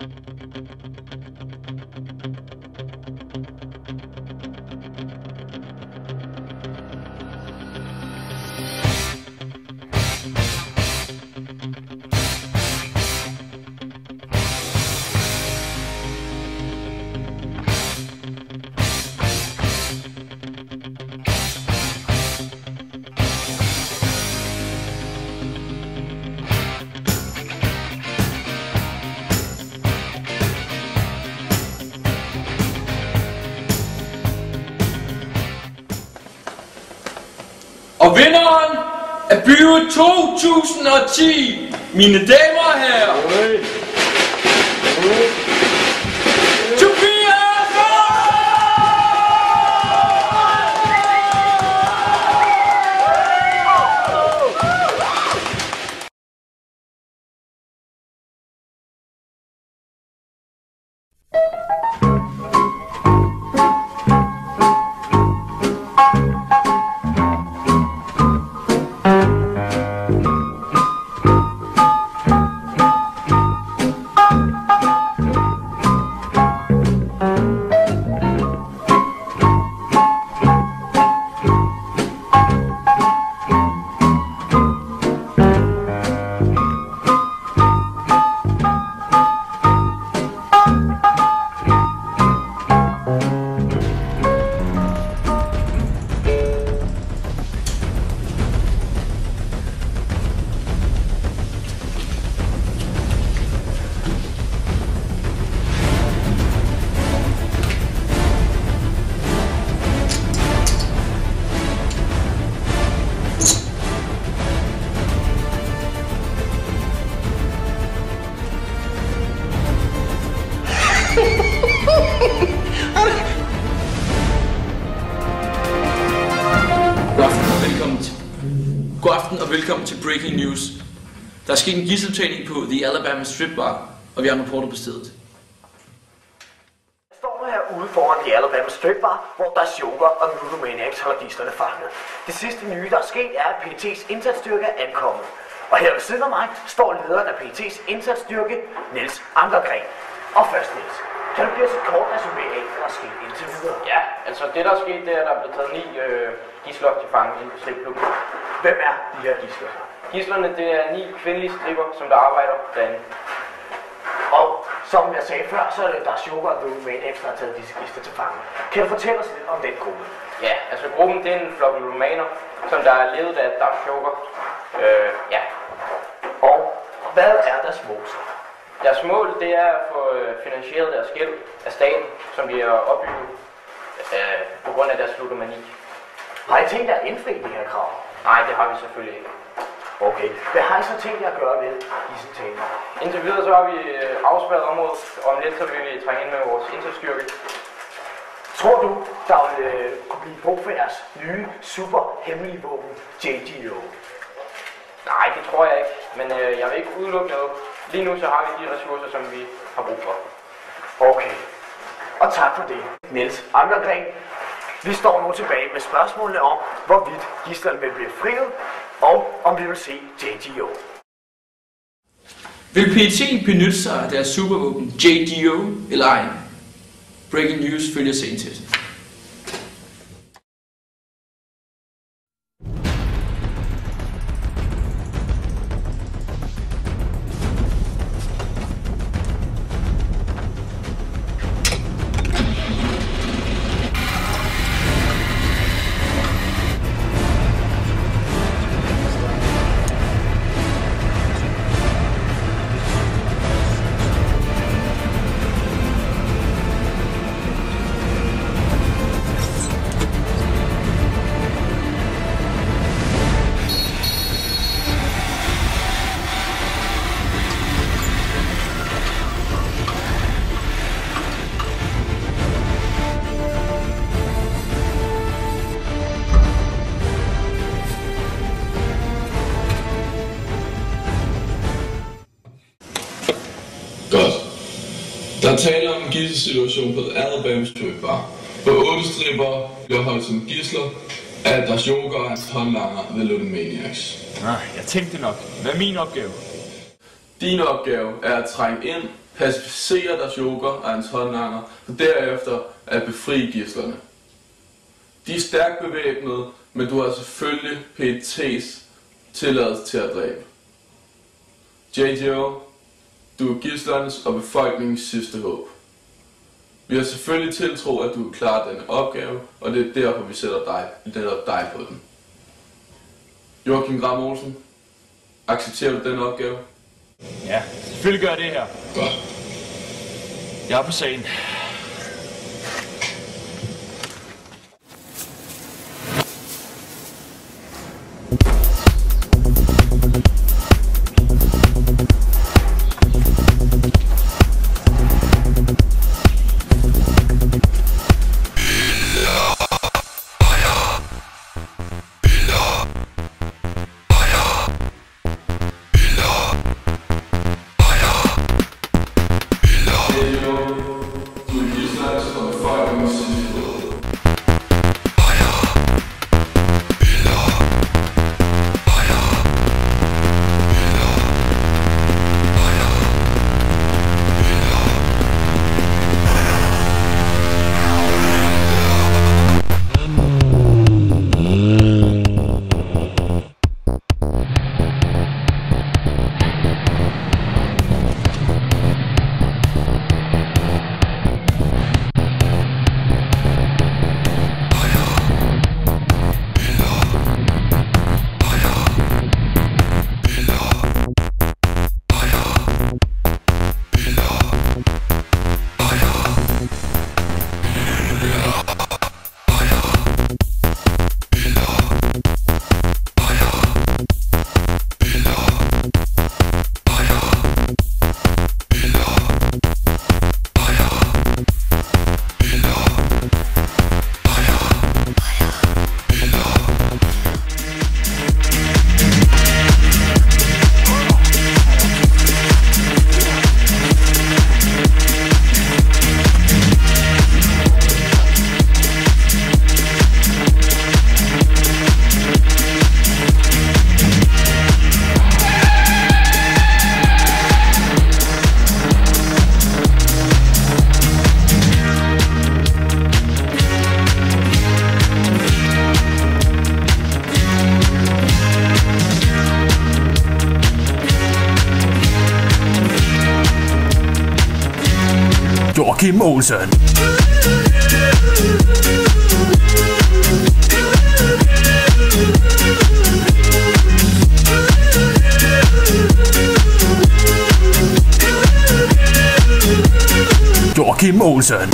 Og vinderen af Byret 2010, mine damer og herrer, Tobias! God aften og velkommen til Breaking News. Der er sket en gidseltagning på The Alabama Strip Bar, og vi har en reporter på stedet. Jeg står herude foran The Alabama Strip Bar, hvor der er Joker og Nudomaniacs holder gidslerne fanget. Det sidste nye, der er sket, er, at PET's indsatsstyrke er ankommet. Og her ved siden af mig står lederen af PET's indsatsstyrke, Niels Ankergren. Og først Niels, kan du give os et kort resumé af, hvad der er sket indtil videre? Ja, altså det der er sket, det er, at der er blevet taget 9 gidsler til fange inden for stripklubben. Hvem er de her gidsler? Gidslerne, det er 9 kvindelige stripper, som der arbejder derinde. Og som jeg sagde før, så er det der Joker og Nudomaniacs, der har taget disse gidsler til fange. Kan du fortælle os lidt om den gruppe? Ja, altså gruppen, det er en flok ludomaner, som der er ledet af Dark Joker. Ja. Og hvad er deres mål? Deres mål, det er at få finansieret deres gæld af staten, som de har opbygget på grund af deres ludomani. Har I tænkt jer at indfri de her krav? Nej, det har vi selvfølgelig ikke. Okay. Hvad har I så tænkt jer at gøre ved gidseltagningen? Indtil videre så har vi afspærret området, og om lidt så vil vi trænge ind med vores indsatsstyrke. Tror du, der vil kunne blive brug for jeres nye, super hemmelige våben, JDO? Nej, det tror jeg ikke, men jeg vil ikke udelukke noget. Lige nu så har vi de ressourcer, som vi har brug for. Okay. Og tak for det, Niels Ankergren. Vi står nu tilbage med spørgsmålene om, hvorvidt gidslerne vil blive friet, og om vi vil se JDO. Vil PET benytte sig af deres supervåben JDO eller ej? Breaking News følger sagen tæt. Godt. Der taler om en gidselsituation på Alabama Strip Bar, hvor 8 stripper bliver holdt som gidsler af deres Joker og hans håndlanger ved Ludomaniacs. Jeg tænkte nok. Hvad er min opgave? Din opgave er at trænge ind, pacificere deres joker og hans håndlanger, og derefter at befri gidslerne. De er stærkt bevæbnede, men du har selvfølgelig PET's tilladelse til at dræbe. JJO, du er gidslernes og befolkningens sidste håb. Vi har selvfølgelig tiltro, at du kan klare denne opgave, og det er derfor, vi sætter dig på den. Joachim Gram Olsen, accepterer du den opgave? Ja, selvfølgelig gør jeg det her. Godt. Jeg er på sagen. Joachim Olsen. Joachim Olsen.